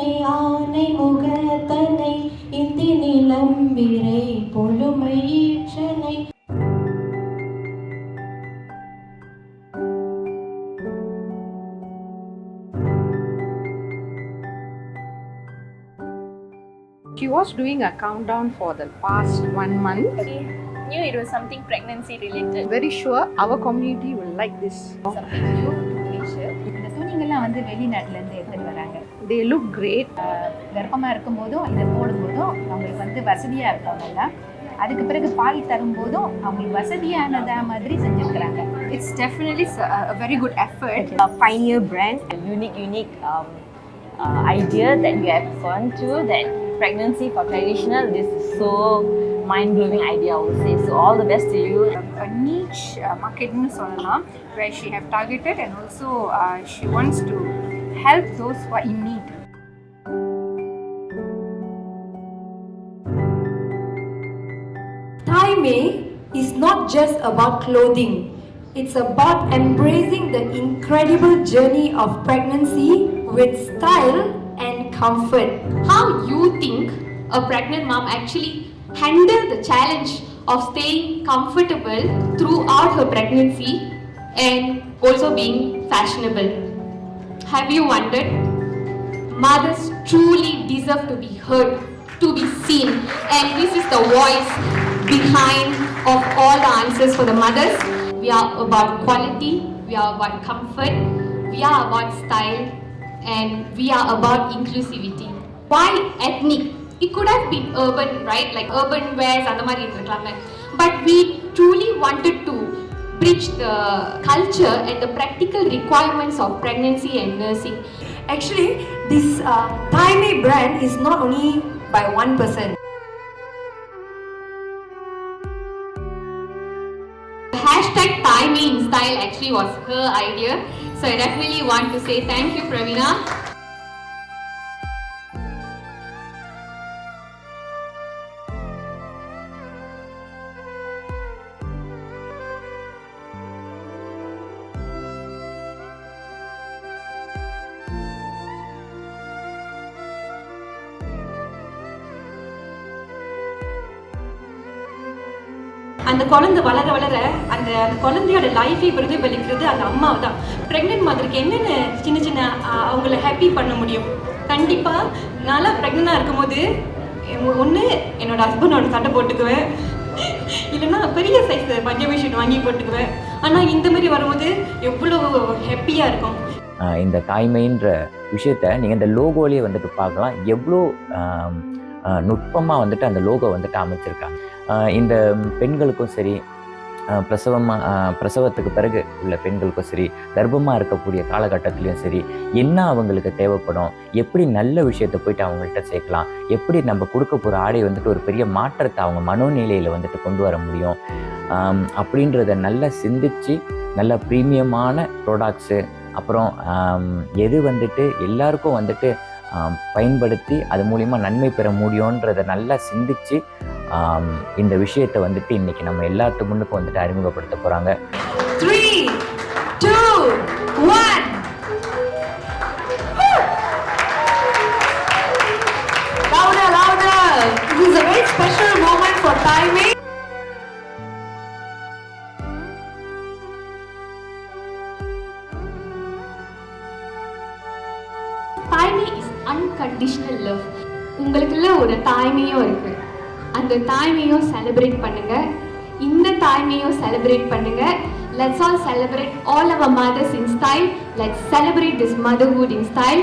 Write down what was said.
தனை ஆனை முகத்தனை Hindi நிலம்பிரை பொழுமை ஈற்றனை. She was doing a countdown for the past 1 month. She knew it was something pregnancy related. Very sure our community will like this. Something new to Malaysia. இந்த துணிங்கள்லாம் வந்து வெளிநாட்டிலேருந்து எடுத்துகிட்டு வராங்க. They look great. கர்ப்பமாக இருக்கும்போதும் இதை போடும்போதும் அவங்களுக்கு வந்து வசதியாக இருப்பாங்க. அதுக்கு பிறகு பால் தரும்போதும் அவங்களுக்கு வசதியானதா மாதிரி செஞ்சுருக்கிறாங்க. It's definitely a very good effort. A pioneer brand, a unique idea that you have gone to, that pregnancy for traditional, this is so mind-blowing idea, I would say. So all the best to you. A niche market nu sollalam, where she have targeted, and also she wants to help those who are in need. Thai Mei is not just about clothing. It's about embracing the incredible journey of pregnancy with style and comfort. How you think a pregnant mom actually handle the challenge of staying comfortable throughout her pregnancy and also being fashionable? Have you wondered? Mothers truly deserve to be heard, to be seen, and this is the voice behind of all the answers for the mothers. We are about quality, we are about comfort, we are about style, and we are about inclusivity. Why ethnic? It could have been urban, right? Like urban wears and the mari irukkalame. But we truly wanted to bridge the culture and the practical requirements of pregnancy and nursing. Actually, this Thai Mei brand is not only by one person. Hashtag Thai Mei in Style actually was her idea. So I definitely want to say thank you, Pravina. அந்த குழந்தை வளர வளர அந்த குழந்தையோட லைஃபை பிரதிபலிக்கிறது அந்த அம்மா தான். ப்ரெக்னென்ட் மதருக்கு என்னென்ன சின்ன சின்ன அவங்கள ஹாப்பி பண்ண முடியும்? கண்டிப்பாக நான்லாம் ப்ரெக்னெண்டாக இருக்கும்போது ஒன்று என்னோட ஹஸ்பண்டோட சட்டை போட்டுக்குவேன், இல்லைன்னா பெரிய சைஸ் பஞ்சாபி ஷர்ட் வாங்கி போட்டுக்குவேன். ஆனால் இந்த மாதிரி வரும்போது எவ்வளோ ஹாப்பியாக இருக்கும். இந்த தாய்மைன்ற விஷயத்த நீங்கள் இந்த லோகோலேயே வந்துட்டு பார்க்கலாம், எவ்வளோ நுட்பமாக வந்துட்டு அந்த லோகோ வந்துட்டு அமைச்சிருக்காங்க. இந்த பெண்களுக்கும் சரி, பிரசவத்துக்கு பிறகு உள்ள பெண்களுக்கும் சரி, கர்ப்பமாக இருக்கக்கூடிய காலகட்டத்துலேயும் சரி, என்ன அவங்களுக்கு தேவைப்படும், எப்படி நல்ல விஷயத்தை போயிட்டு அவங்கள்ட்ட சேர்க்கலாம், எப்படி நம்ம கொடுக்க போகிற ஆடை வந்துட்டு ஒரு பெரிய மாற்றத்தை அவங்க மனோநிலையில் வந்துட்டு கொண்டு வர முடியும் அப்படின்றத நல்லா சிந்தித்து நல்ல ப்ரீமியமான ப்ராடக்ட்ஸு, அப்புறம் எது வந்துட்டு எல்லாருக்கும் வந்துட்டு பயன்படுத்தி அது மூலிமா நன்மை பெற முடியுன்றதை நல்லா சிந்தித்து இந்த விஷயத்தை வந்துட்டு இன்றைக்கி நம்ம எல்லாத்து முன்னுக்கும் வந்துட்டு அறிமுகப்படுத்த போகிறாங்க. 3, 2, 1. Louder, louder. This is a very special moment for Thai Mei. தாய்மை இஸ் அன்கண்டிஷனல் லவ். உங்களுக்குள்ள ஒரு தாய்மையும் இருக்கு. அந்த தாய்மையும் செலிப்ரேட் பண்ணுங்க, இந்த தாய்மையும் செலிப்ரேட் பண்ணுங்க. Let's all celebrate all our mothers in style. Let's celebrate this motherhood in style.